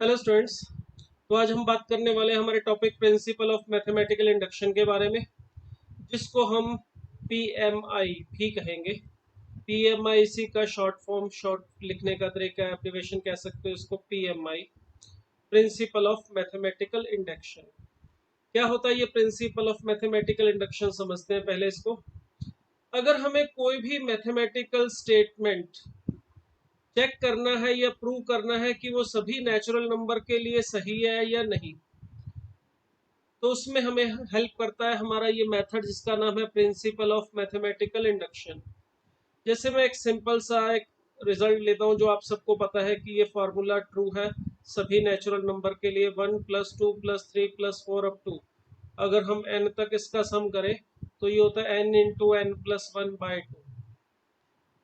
Hello students. तो आज हम बात करने वाले हैं हमारे topic principal of mathematical induction के बारे में, जिसको हम पीएमआई भी कहेंगे। पीएमआई इसी का शॉर्ट फॉर्म, शॉर्ट लिखने का तरीका है, एब्रिविएशन कह सकते हो इसको, PMI, principle of mathematical induction. क्या होता है ये प्रिंसिपल ऑफ मैथमेटिकल इंडक्शन, समझते हैं पहले इसको। अगर हमें कोई भी मैथमेटिकल स्टेटमेंट चेक करना है या प्रूव करना है कि वो सभी नेचुरल नंबर के लिए सही है या नहीं, तो उसमें हमें हेल्प करता है हमारा ये मेथड, जिसका नाम है प्रिंसिपल ऑफ मैथमेटिकल इंडक्शन। जैसे मैं एक सिंपल सा एक रिजल्ट लेता हूँ, जो आप सबको पता है कि ये फार्मूला ट्रू है सभी नेचुरल नंबर के लिए, 1 + 2 + 3 + 4 अप टू, अगर हम n तक इसका सम करें तो ये होता है n × n+1/2।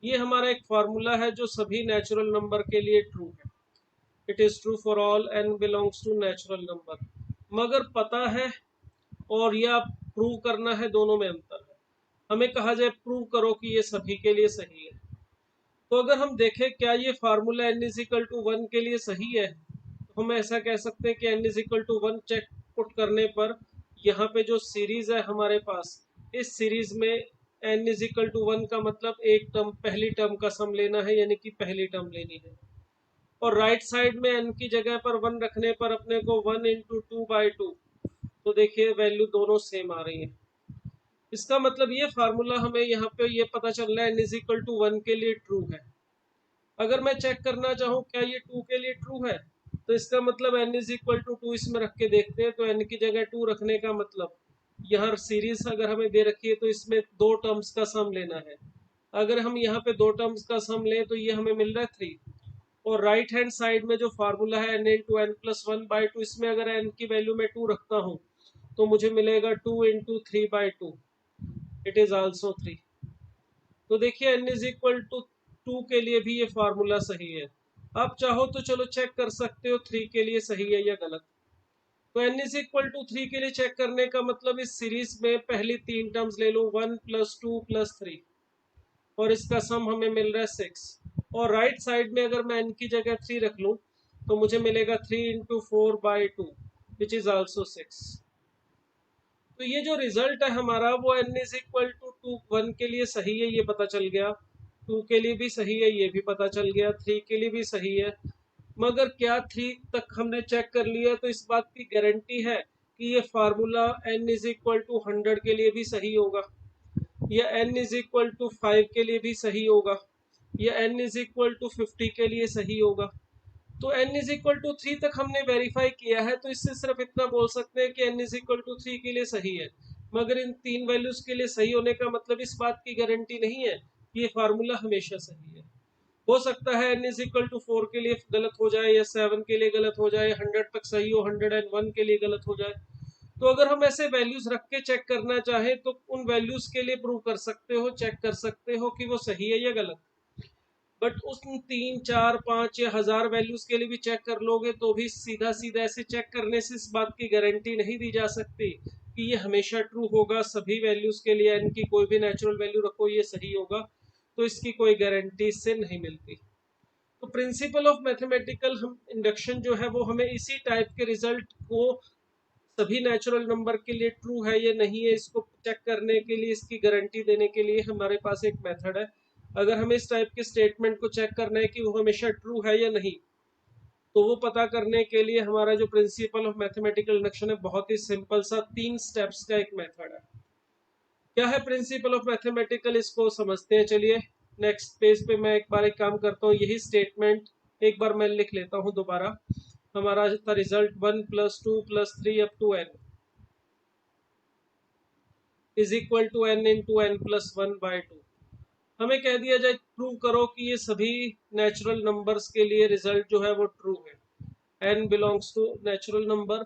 ये हमारा एक फार्मूला है जो सभी नेचुरल नंबर के लिए ट्रू है। It is true for all n belongs to natural number. मगर पता है और या प्रूव करना है, दोनों में अंतर है। हमें कहा जाए प्रूव करो कि ये सभी के लिए सही है, तो अगर हम देखें क्या ये फार्मूला n=1 के लिए सही है, तो हम ऐसा कह सकते हैं कि n=1 चेक पुट करने पर यहाँ पे जो सीरीज है हमारे पास, इस सीरीज में n=1 का मतलब एक टर्म, पहली टर्म का सम लेना है, यानी कि पहली टर्म लेनी है। और राइट साइड में n की जगह पर 1 रखने पर अपने को 1 × 2/2, तो देखिए वैल्यू दोनों सेम आ रही है। इसका मतलब ये फार्मूला हमें यहाँ पे ये पता चल रहा है n=1 के लिए ट्रू है। अगर मैं चेक करना चाहूँ क्या ये 2 के लिए ट्रू है, तो इसका मतलब n=2 इसमें रख के देखते हैं। तो n की जगह 2 रखने का मतलब, यहाँ सीरीज अगर हमें दे रखी है तो इसमें दो टर्म्स का सम लेना है। अगर हम यहाँ पे दो टर्म्स का सम लें तो ये हमें मिल रहा है 3। और राइट हैंड साइड में जो फार्मूला है n × n+1/2, इसमें अगर n की वैल्यू में 2 रखता हूँ तो मुझे मिलेगा 2 × 3/2, इट इज आल्सो 3। तो देखिए n=2 के लिए भी ये फार्मूला सही है। आप चाहो तो चलो चेक कर सकते हो 3 के लिए सही है या गलत। तो n=3 के लिए चेक करने का मतलब, इस सीरीज में पहली तीन टर्म्स ले लो, 1 + 2 + 3, और इसका सम हमें मिल रहा है 6। और राइट साइड में अगर मैं n की जगह 3 रख लूं तो मुझे मिलेगा 3 × 4/2, विच इज आल्सो 6। तो ये जो रिजल्ट है हमारा वो n=2 1 के लिए सही है, ये पता चल गया। 2 के लिए भी सही है, ये भी पता चल गया। 3 के लिए भी सही है। मगर क्या 3 तक हमने चेक कर लिया तो इस बात की गारंटी है कि ये फार्मूला n=100 के लिए भी सही होगा, या n=5 के लिए भी सही होगा, या n=50 के लिए सही होगा? तो n=3 तक हमने वेरीफाई किया है, तो इससे सिर्फ इतना बोल सकते हैं कि n=3 के लिए सही है। मगर इन तीन वैल्यूज के लिए सही होने का मतलब इस बात की गारंटी नहीं है कि ये फार्मूला हमेशा सही है। हो सकता है n=4 के लिए गलत हो जाए, या 7 के लिए गलत हो जाए, 100 तक सही हो, 101 के लिए गलत हो जाए। तो अगर हम ऐसे वैल्यूज रख के चेक करना चाहें तो उन वैल्यूज के लिए प्रूव कर सकते हो, चेक कर सकते हो कि वो सही है या गलत। बट उस 3 4 5 या 1000 वैल्यूज के लिए भी चेक कर लोगे तो भी सीधा सीधा ऐसे चेक करने से इस बात की गारंटी नहीं दी जा सकती कि ये हमेशा ट्रू होगा सभी वैल्यूज के लिए। n की कोई भी नेचुरल वैल्यू रखो ये सही होगा, तो इसकी कोई गारंटी इससे नहीं मिलती। तो प्रिंसिपल ऑफ मैथमेटिकल इंडक्शन जो है वो हमें इसी टाइप के रिजल्ट को सभी नेचुरल नंबर के लिए ट्रू है या नहीं है, इसको चेक करने के लिए, इसकी गारंटी देने के लिए हमारे पास एक मेथड है। अगर हमें इस टाइप के स्टेटमेंट को चेक करना है कि वो हमेशा ट्रू है या नहीं, तो वो पता करने के लिए हमारा जो प्रिंसिपल ऑफ मैथमेटिकल इंडक्शन है, बहुत ही सिंपल सा 3 स्टेप्स का एक मेथड है। क्या है प्रिंसिपल ऑफ मैथमेटिकल, इसको समझते हैं। चलिए नेक्स्ट पेज पे मैं एक बार एक काम करता हूँ, यही स्टेटमेंट एक बार मैं लिख लेता हूँ दोबारा। हमारा था result 1 + 2 + 3 up to n = n × n+1/2। हमें कह दिया जाए प्रूव करो कि ये सभी नेचुरल नंबर्स के लिए रिजल्ट जो है वो ट्रू है। n belongs to natural number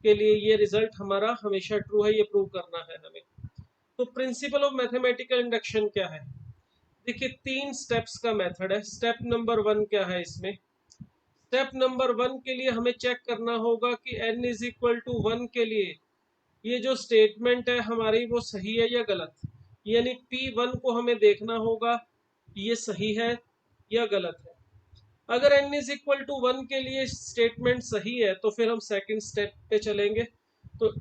के लिए ये रिजल्ट हमारा हमेशा ट्रू है, ये प्रूव करना है हमें। तो प्रिंसिपल ऑफ मैथमेटिकल इंडक्शन क्या है? देखिए 3 स्टेप्स का मेथड है। स्टेप नंबर 1 क्या है इसमें? स्टेप नंबर 1 के लिए हमें चेक करना होगा कि n=1 के लिए ये जो स्टेटमेंट है हमारी वो सही है या गलत। यानी P1 को हमें देखना होगा ये सही है या गलत है। अगर n इज इक्वल टू 1 के लिए स्टेटमेंट सही है तो फिर हम सेकंड स्टेप पे चलेंगे। तो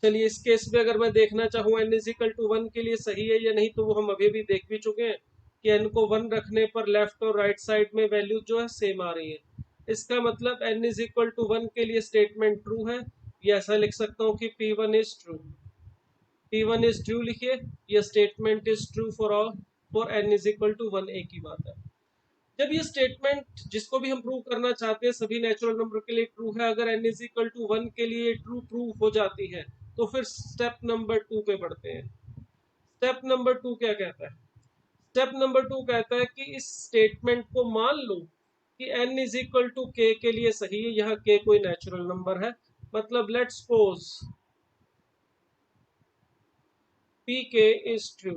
चलिए इस केस में अगर मैं देखना चाहूँ n इज इक्वल टू 1 के लिए सही है या नहीं, तो वो हम अभी भी देख भी चुके हैं कि n को 1 रखने पर लेफ्ट और राइट साइड में वैल्यू जो है सेम आ रही है। इसका मतलब n इज इक्वल टू 1 के लिए स्टेटमेंट ट्रू है। या ऐसा लिख सकता हूँ कि P1 is true. P1 is true लिखिए, यह statement is true for all for n is equal to 1, एक ही बात है। जब ये स्टेटमेंट जिसको भी हम प्रूव करना चाहते हैं सभी नेचुरल नंबर के लिए ट्रू है, अगर n इज इक्वल टू 1 के लिए ट्रू प्रूव हो जाती है, तो फिर स्टेप नंबर 2 पे बढ़ते हैं। स्टेप नंबर 2 क्या कहता है? स्टेप नंबर 2 कहता है कि इस स्टेटमेंट को मान लो कि n is equal to k के लिए सही है। यहाँ k कोई नेचुरल नंबर है, मतलब let's suppose pk is true.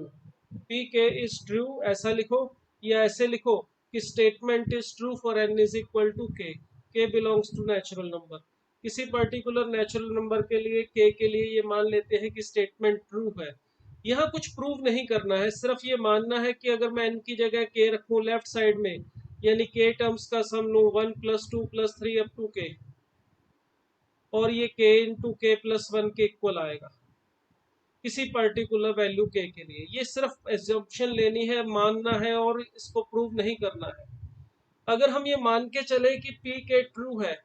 pk is true ऐसा लिखो, या ऐसे लिखो कि statement is true for n is equal to k। k belongs to natural number. किसी पर्टिकुलर नेचुरल नंबर के लिए k के लिए ये मान लेते हैं कि स्टेटमेंट ट्रू है। यहाँ कुछ प्रूव नहीं करना है, सिर्फ ये मानना है कि अगर मैं n की जगह k रखूं लेफ्ट साइड में, यानी k टर्म्स का सम लूं 1 + 2 + 3 अप टू k, और ये k इंटू k + 1 के इक्वल आएगा किसी पर्टिकुलर वैल्यू k के लिए। ये सिर्फ एजम्पशन लेनी है, मानना है, और इसको प्रूव नहीं करना है। अगर हम ये मान के चले कि pk ट्रू है,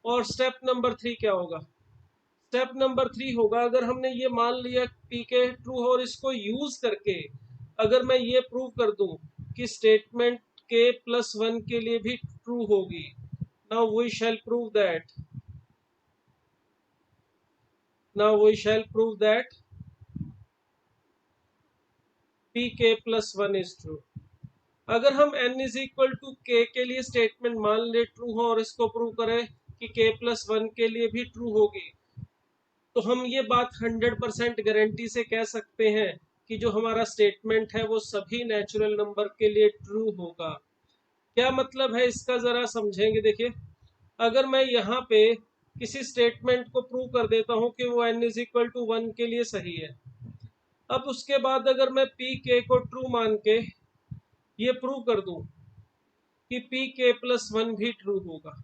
और स्टेप नंबर 3 क्या होगा? स्टेप नंबर 3 होगा, अगर हमने ये मान लिया pk ट्रू है और इसको यूज करके अगर मैं ये प्रूव कर दूं कि स्टेटमेंट k + 1 के लिए भी ट्रू होगी, now we shall prove that pk + 1 is true. अगर हम n is equal to k के लिए स्टेटमेंट मान ले ट्रू हो और इसको प्रूव करें कि k + 1 के लिए भी ट्रू होगी, तो हम ये बात 100% गारंटी से कह सकते हैं कि जो हमारा स्टेटमेंट है वो सभी नेचुरल नंबर के लिए ट्रू होगा। क्या मतलब है इसका, जरा समझेंगे। देखिए, अगर मैं यहाँ पे किसी स्टेटमेंट को प्रूव कर देता हूँ कि वो n इज इक्वल टू 1 के लिए सही है, अब उसके बाद अगर मैं pk को ट्रू मान के ये प्रूव कर दूं कि pk + 1 भी ट्रू होगा,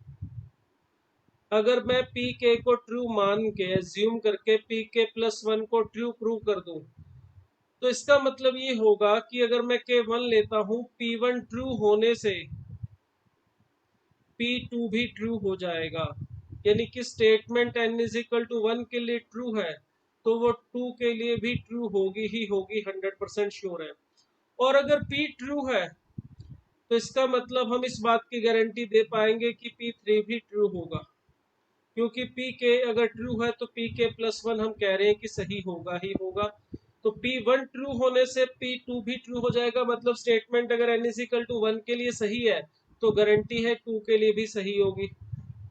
अगर मैं pk को ट्रू मान के एज्यूम करके pk + 1 को ट्रू प्रूव कर दूं, तो इसका मतलब ये होगा कि अगर मैं k1 लेता हूं, p1 ट्रू होने से p2 भी ट्रू हो जाएगा। यानी कि statement n is equal to 1 के लिए ट्रू है तो वो 2 के लिए भी ट्रू होगी ही होगी, 100% श्योर है। और अगर p ट्रू है तो इसका मतलब हम इस बात की गारंटी दे पाएंगे कि p3 भी ट्रू होगा, क्योंकि pk अगर ट्रू है तो pk + 1 हम कह रहे हैं कि सही होगा ही होगा। तो p1 ट्रू होने से p2 भी ट्रू हो जाएगा, मतलब स्टेटमेंट अगर n इज इक्वल टू 1 के लिए सही है तो गारंटी है 2 के लिए भी सही होगी।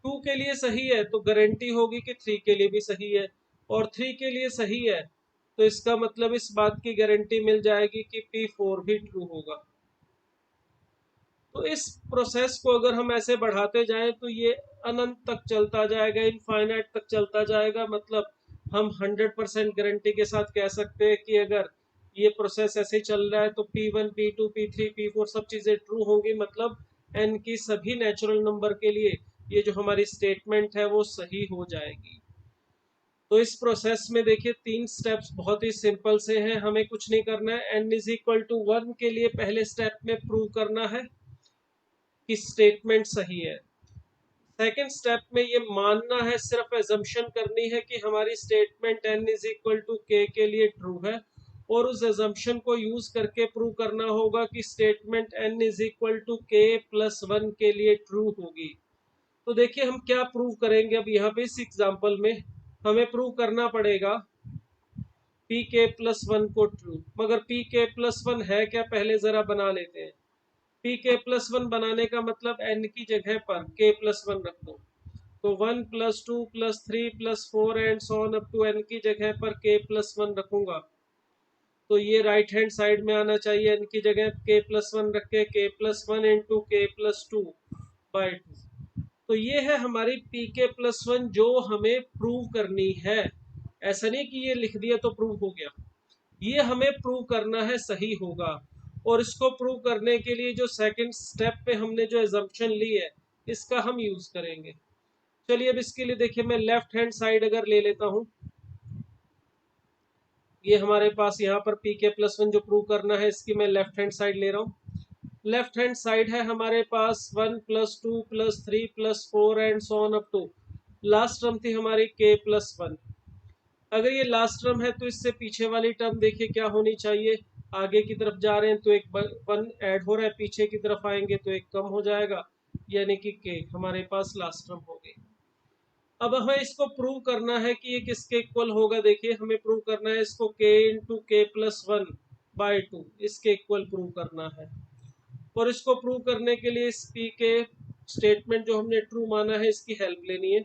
2 के लिए सही है तो गारंटी होगी कि 3 के लिए भी सही है, और 3 के लिए सही है तो इसका मतलब इस बात की गारंटी मिल जाएगी कि p4 भी ट्रू होगा। तो इस प्रोसेस को अगर हम ऐसे बढ़ाते जाएं तो ये अनंत तक चलता जाएगा, इनफाइनाइट तक चलता जाएगा। मतलब हम 100% गारंटी के साथ कह सकते हैं कि अगर ये प्रोसेस ऐसे चल रहा है तो P1 P2 P3 P4 सब चीज़ें ट्रू होंगी, मतलब n की सभी नेचुरल नंबर के लिए ये जो हमारी स्टेटमेंट है वो सही हो जाएगी। तो इस प्रोसेस में देखिए 3 स्टेप्स बहुत ही सिंपल से हैं, हमें कुछ नहीं करना है। n इज इक्वल टू 1 के लिए पहले स्टेप में प्रूव करना है कि स्टेटमेंट सही है। सेकंड स्टेप में ये मानना है, सिर्फ एजम्पशन करनी है कि हमारी statement n is equal to k के लिए ट्रू है, और उस एजम्पशन को यूज करके प्रूव करना होगा कि statement n is equal to k + 1 के लिए ट्रू होगी। तो देखिए हम क्या प्रूव करेंगे। अब यहाँ पे इस एग्जांपल में हमें प्रूव करना पड़ेगा pk + 1 को ट्रू, मगर pk + 1 है क्या, पहले जरा बना लेते हैं। pk + 1 बनाने का मतलब n की जगह पर k + 1 रख दो, तो 1 + 2 + 3 + 4 and so on up to n की जगह पर k + 1 रखूंगा, तो ये राइट हैंड साइड में आना चाहिए। n की जगह k + 1 रख के k + 1 × k + 2 / 2। तो ये है हमारी pk + 1 जो हमें प्रूव करनी है। ऐसा नहीं कि ये लिख दिया तो प्रूव हो गया, ये हमें प्रूव करना है सही होगा। और इसको प्रूव करने के लिए जो सेकंड स्टेप पे हमने जो एजम्पशन ली है इसका हम यूज करेंगे। चलिए अब इसके लिए देखिए, मैं लेफ्ट हैंड साइड अगर ले लेता हूं, ये हमारे पास यहाँ पर पी के प्लस वन जो प्रूव करना है, इसकी मैं लेफ्ट हैंड साइड ले रहा हूँ। लेफ्ट हैंड साइड है हमारे पास 1 + 2 + 3 + 4 and so on up to last term थी हमारी के प्लस वन। अगर ये लास्ट टर्म है तो इससे पीछे वाली टर्म देखिए क्या होनी चाहिए। आगे की तरफ जा रहे हैं तो एक वन ऐड हो रहा है, पीछे की तरफ आएंगे तो एक कम हो जाएगा, यानी कि के हमारे पास लास्ट टर्म हो गई। अब हमें इसको प्रूव करना है कि ये किसके इक्वल होगा। देखिए हमें प्रूव करना है इसको k into k plus one by two इसके इक्वल प्रूव करना है। और इसको प्रूव करने के लिए इस p के स्टेटमेंट जो हमने ट्रू माना है इसकी हेल्प लेनी है।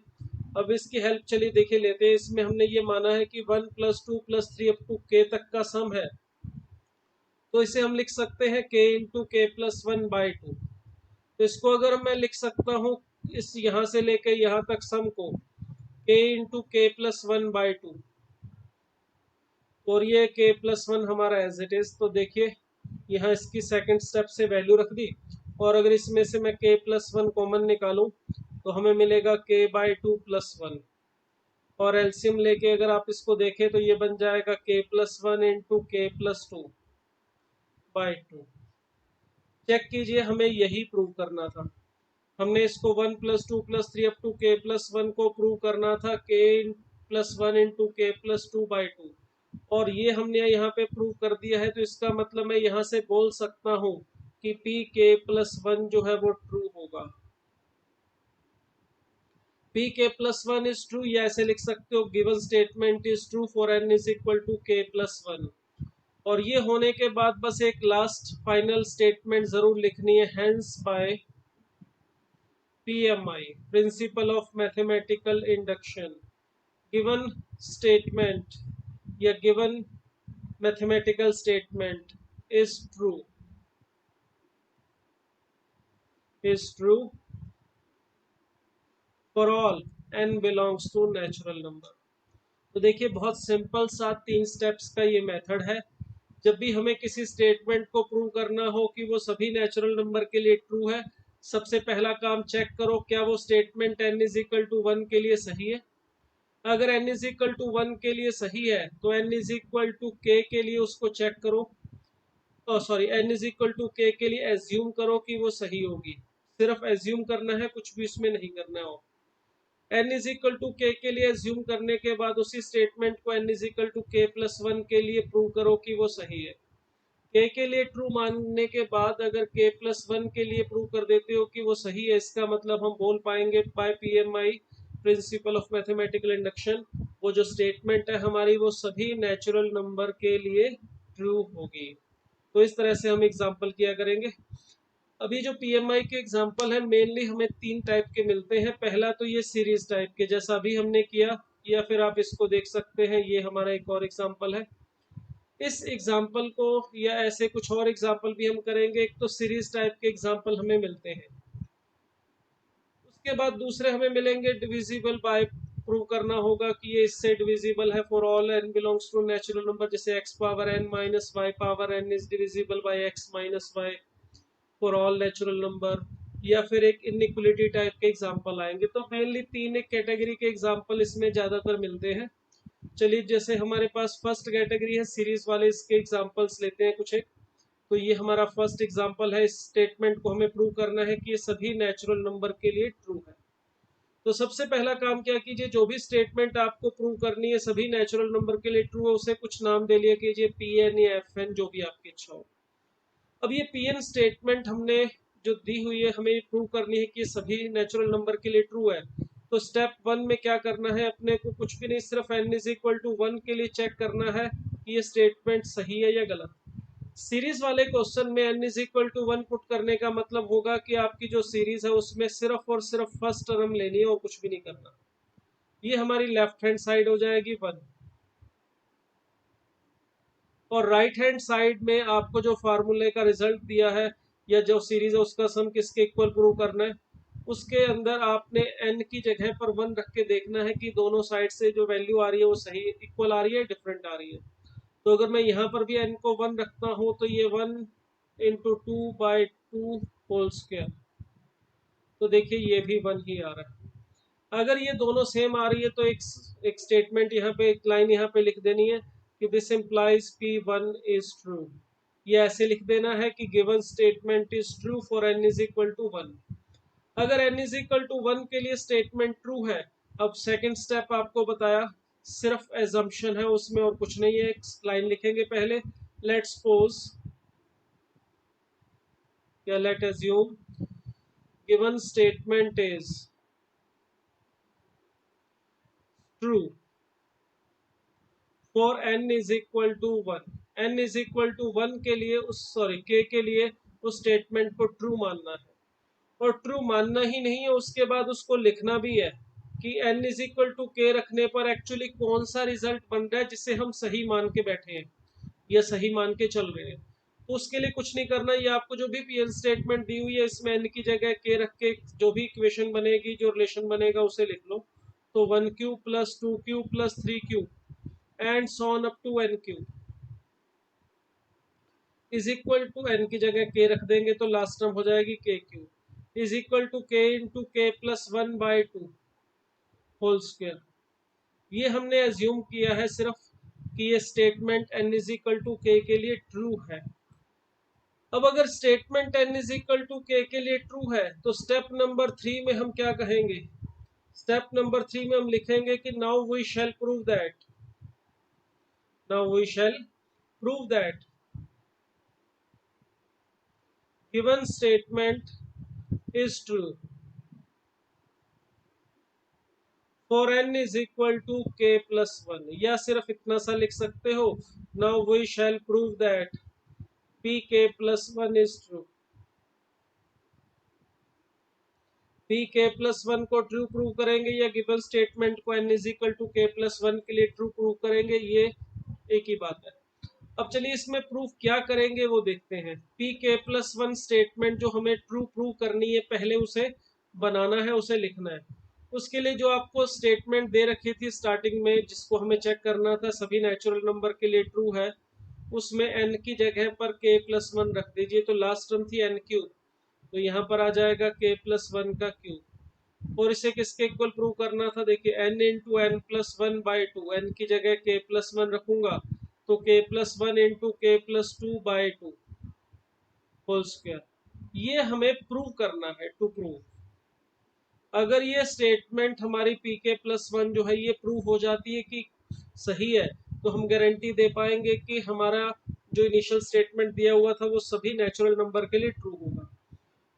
अब इसकी हेल्प चलिए देखिए लेते हैं। इसमें हमने ये माना है कि 1 + 2 + 3 अप टू के तक का सम है, तो इसे हम लिख सकते हैं k into k plus one by two. तो इसको अगर मैं लिख सकता हूँ इस यहाँ से लेकर यहाँ तक सम को k into k plus one by two, और ये k प्लस वन हमारा एज इट इज। तो देखिए यहाँ इसकी सेकंड स्टेप से वैल्यू रख दी, और अगर इसमें से मैं k प्लस वन कॉमन निकालूं तो हमें मिलेगा k by two plus one, और एलसीएम लेके अगर आप इसको देखें तो ये बन जाएगा k plus one into k plus two by two. Check कीजिए, हमें यही प्रूव करना था। हमने इसको 1 + 2 + 3 up to k plus one को प्रूव करना था k plus one into k plus two by to, और ये हमने यहाँ पे प्रूव कर दिया है। तो इसका मतलब मैं यहाँ से बोल सकता हूँ कि पी के प्लस वन जो है वो ट्रू होगा। पी के प्लस वन इज ट्रू, या ऐसे लिख सकते हो given statement is true for n is equal to k plus one. और ये होने के बाद बस एक लास्ट फाइनल स्टेटमेंट जरूर लिखनी है, hence by PMI principle of mathematical induction given statement या given mathematical statement is true for all n belongs to natural number. तो देखिए बहुत सिंपल सा 3 स्टेप्स का ये मेथड है। जब भी हमें किसी स्टेटमेंट को प्रूव करना हो कि वो सभी नेचुरल नंबर के लिए ट्रू है, सबसे पहला काम चेक करो क्या वो statement n is equal to one के लिए सही है। अगर n is equal to one के लिए सही है तो n is equal to k के लिए उसको चेक करो, sorry n is equal to k के लिए एज्यूम करो कि वो सही होगी। सिर्फ एज्यूम करना है, कुछ भी इसमें नहीं करना हो। n is equal to k के लिए एज्यूम करने के बाद उसी स्टेटमेंट को n is equal to k plus one के लिए प्रूव करो कि वो सही है। के लिए ट्रू मानने के बाद अगर k प्लस वन के लिए प्रूव कर देते हो कि वो सही है, इसका मतलब हम बोल पाएंगे by PMI principle of mathematical induction वो जो स्टेटमेंट है हमारी वो सभी नेचुरल नंबर के लिए ट्रू होगी। तो इस तरह से हम एग्जांपल किया करेंगे। अभी जो PMI के एग्जांपल है मेनली हमें 3 टाइप के मिलते हैं। पहला तो ये सीरीज टाइप के जैसा अभी हमने किया, या फिर आप इसको देख सकते हैं, ये हमारा एक और एग्जांपल है। इस एग्जाम्पल को या ऐसे कुछ और एग्जाम्पल भी हम करेंगे। एक तो सीरीज टाइप के एग्जाम्पल हमें मिलते हैं, उसके बाद दूसरे हमें मिलेंगे डिविजिबल बाय। प्रूव करना होगा कि ये इससे डिविजिबल है for all n belongs to natural number, जैसे x power n minus y power n is divisible by x minus y for all natural number. या फिर एक इनइक्वलिटी टाइप के एग्जाम्पल आएंगे। तो मेनली 3 एक कैटेगरी के एग्जाम्पल इसमें ज्यादातर मिलते हैं। चलिए जैसे हमारे पास फर्स्ट कैटेगरी है सीरीज वाले, इसके एग्जांपल्स लेते हैं कुछ एक। तो ये हमारा फर्स्ट एग्जांपल है। इस स्टेटमेंट को हमें प्रूव करना है कि ये सभी नेचुरल नंबर के लिए ट्रू है। तो सबसे पहला काम क्या कीजिए, जो भी स्टेटमेंट आपको प्रूव करनी है सभी नेचुरल नंबर के लिए ट्रू है, उसे कुछ नाम दे लिया कीजिए, PN या FN जो भी आपकी इच्छा हो। अब ये PN स्टेटमेंट हमने जो दी हुई है हमें प्रूव करनी है कि सभी नेचुरल नंबर के लिए ट्रू है। तो स्टेप वन में क्या करना है, अपने को कुछ भी नहीं, सिर्फ n is equal to one के लिए चेक करना है कि ये स्टेटमेंट सही है या गलत। सीरीज वाले क्वेश्चन में n is equal to one put करने का मतलब होगा कि आपकी जो सीरीज है उसमें सिर्फ और सिर्फ फर्स्ट टर्म लेनी है और कुछ भी नहीं करना। ये हमारी लेफ्ट हैंड साइड हो जाएगी वन, और राइट हैंड साइड में आपको जो फार्मूले का रिजल्ट दिया है या जो सीरीज है उसका सम किसके इक्वल प्रूव करना है, उसके अंदर आपने n की जगह पर वन रख के देखना है कि दोनों साइड से जो वैल्यू आ रही है वो सही इक्वल आ रही है, डिफरेंट आ रही है। तो अगर मैं यहाँ पर भी n को वन रखता हूँ तो ये 1 × 2 / 2 होल स्क्वायर, तो देखिए ये भी 1 ही आ रहा है। अगर ये दोनों सेम आ रही है तो एक स्टेटमेंट यहाँ पे, एक लाइन यहाँ पे लिख देनी है कि this implies P1 is true. ये ऐसे लिख देना है कि given statement is true for n is equal to 1। अगर n इज इक्वल टू 1 के लिए स्टेटमेंट ट्रू है, अब सेकंड स्टेप आपको बताया, सिर्फ एजम्पशन है उसमें और कुछ नहीं है। एक लाइन लिखेंगे पहले, लेट्स सपोज या let assume given statement is true for n is equal to 1। n is equal to 1 के लिए k के लिए उस स्टेटमेंट को ट्रू मानना है, और ट्रू मानना ही नहीं है, उसके बाद उसको लिखना भी है कि n is equal to k रखने पर एक्चुअली कौन सा रिजल्ट बन रहा है जिसे हम सही मान के बैठे हैं या सही मान के चल रहे हैं। तो उसके लिए कुछ नहीं करना, ये आपको जो भी पीएल स्टेटमेंट दी हुई है इसमें n की जगह k रख के जो भी इक्वेशन बनेगी, जो रिलेशन बनेगा उसे लिख लो। तो 1 cube plus 2 cube plus 3 cube and so on up to n cube is equal to n की जगह k रख देंगे तो लास्ट टर्म हो जाएगी k cube is equal to k into k plus 1/2 whole square. ये हमने एज्यूम किया है सिर्फ कि ये statement n is equal to k के लिए ट्रू है। अब अगर statement n is equal to k के लिए ट्रू है तो स्टेप नंबर 3 में हम क्या कहेंगे? स्टेप नंबर 3 में हम लिखेंगे कि now we shall prove that, now we shall prove that given statement is true for n is equal to k plus 1, या सिर्फ इतना सा लिख सकते हो, now we shall prove that pk plus 1 is true. pk plus 1 को true prove करेंगे या गिवन स्टेटमेंट को n is equal to k plus 1 के लिए ट्रू प्रूव करेंगे, ये एक ही बात है। अब चलिए इसमें प्रूफ क्या करेंगे वो देखते हैं। pk प्लस 1 स्टेटमेंट जो हमें ट्रू प्रूव करनी है, पहले उसे बनाना है, उसे लिखना है। उसके लिए जो आपको स्टेटमेंट दे रखी थी स्टार्टिंग में, जिसको हमें चेक करना था सभी नेचुरल नंबर के लिए ट्रू है, उसमें n की जगह पर k प्लस 1 रख दीजिए। तो लास्ट टर्म थी n क्यूब, तो यहाँ पर आ जाएगा k प्लस 1 का क्यूब। और इसे किसके इक्वल प्रूव करना था? देखिए n into n plus 1/2, n की जगह k प्लस 1 रखूंगा तो k plus 1 into k plus 2/2 whole square. ये हमें प्रूव करना है, टू प्रूव। अगर ये स्टेटमेंट हमारी pk प्लस 1 जो है ये प्रूव हो जाती है कि सही है, तो हम गारंटी दे पाएंगे कि हमारा जो इनिशियल स्टेटमेंट दिया हुआ था वो सभी नेचुरल नंबर के लिए ट्रू होगा।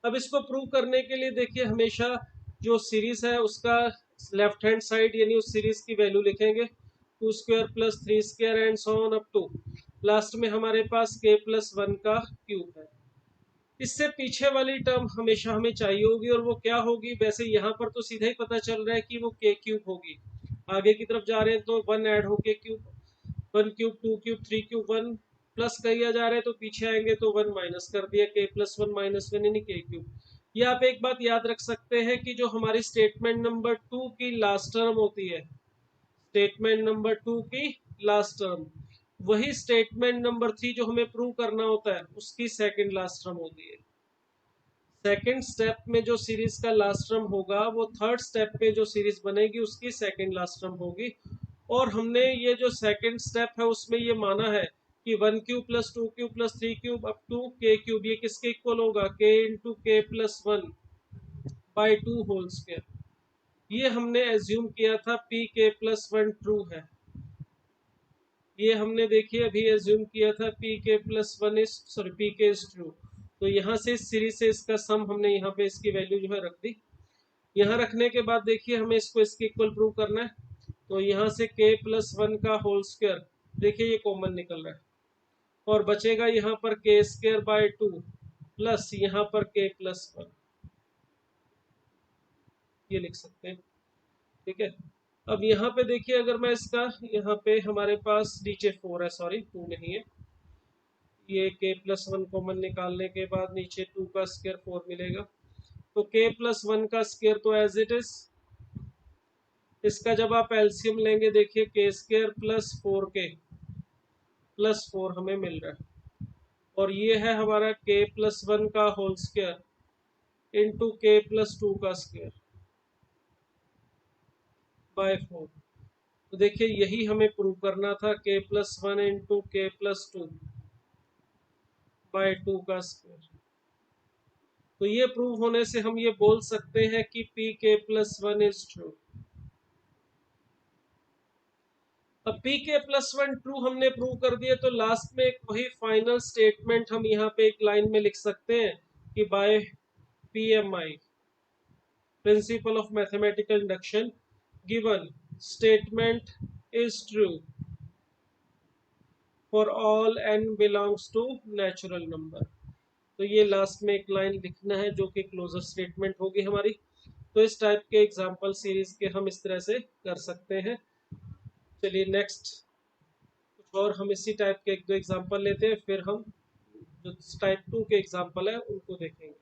अब इसको प्रूव करने के लिए देखिए, हमेशा जो सीरीज है उसका लेफ्ट हैंड साइड यानी उस सीरीज की वैल्यू लिखेंगे, 2 square plus 3 square and so on up to last में हमारे पास k प्लस 1 का क्यूब है। इससे पीछे वाली टर्म हमेशा हमें चाहिए होगी, और वो क्या होगी? वैसे यहाँ पर तो सीधा ही पता चल रहा है कि वो k क्यूब होगी। आगे की तरफ जा रहे हैं तो 1 ऐड होके cube, 1 cube 2 cube 3 cube 1 plus किया जा रहा है, तो पीछे आएंगे तो 1 माइनस कर दिया, k प्लस 1 माइनस 1 यानी k क्यूब। ये आप एक बात याद रख सकते हैं कि जो हमारी स्टेटमेंट नंबर 2 की लास्ट टर्म होती है, स्टेटमेंट नंबर 2 की लास्ट टर्म, वही स्टेटमेंट नंबर 3 जो हमें प्रूव करना होता है उसकी सेकंड लास्ट टर्म होती है। सेकंड स्टेप में जो सीरीज का लास्ट टर्म होगा वो थर्ड स्टेप पे जो सीरीज बनेगी उसकी सेकंड लास्ट टर्म होगी। और हमने ये जो सेकंड स्टेप है उसमें ये माना है कि 1 cube plus 2 cube plus 3 cube up to k cube, ये किसके इक्वल होगा? k into k plus 1/2 whole square. ये हमने एज्यूम किया था pk प्लस 1 ट्रू है। ये हमने देखिए अभी एज्यूम किया था pk plus 1 is sorry pk is true. तो यहाँ से इस सीरीज से इसका सम हमने यहाँ पे इसकी वैल्यू जो है रख दी। यहाँ रखने के बाद देखिए हमें इसको इसके इक्वल प्रूव करना है, तो यहाँ से k प्लस 1 का होल स्क्वायर, देखिए ये कॉमन निकल रहा है, और बचेगा यहाँ पर k स्क्वायर बाय 2 प्लस यहाँ पर k प्लस 1, ये लिख सकते हैं। ठीक है, अब यहाँ पे देखिए अगर मैं इसका, यहाँ पे हमारे पास नीचे 4 है, सॉरी 2 नहीं है, ये k प्लस 1 कॉमन निकालने के बाद नीचे 2 का स्क्वायर 4 मिलेगा, तो k प्लस 1 का स्क्वायर तो एज इट इज, इसका जब आप एलसीएम लेंगे देखिए k square plus 4k plus 4 हमें मिल रहा है, और ये है हमारा k प्लस 1 का whole square into k plus to का स्क्वायर बाय 4। तो देखिए यही हमें प्रूव करना था, के plus one into k plus to by two का स्क्वायर। तो ये प्रूव होने से हम ये बोल सकते हैं कि पी के प्लस वन इज ट्रू। अब पी के प्लस वन ट्रू हमने प्रूव कर दिया, तो लास्ट में एक वही फाइनल स्टेटमेंट हम यहाँ पे एक लाइन में लिख सकते हैं कि by PMI principle of mathematical induction given statement is true for all n belongs to natural number. तो ये लास्ट में एक लाइन लिखना है जो कि क्लोजर स्टेटमेंट होगी हमारी। तो इस टाइप के एग्जाम्पल सीरीज के हम इस तरह से कर सकते हैं। चलिए नेक्स्ट कुछ और हम इसी टाइप के एक दो एग्जाम्पल लेते हैं, फिर हम जो टाइप 2 के एग्जाम्पल है उनको देखेंगे।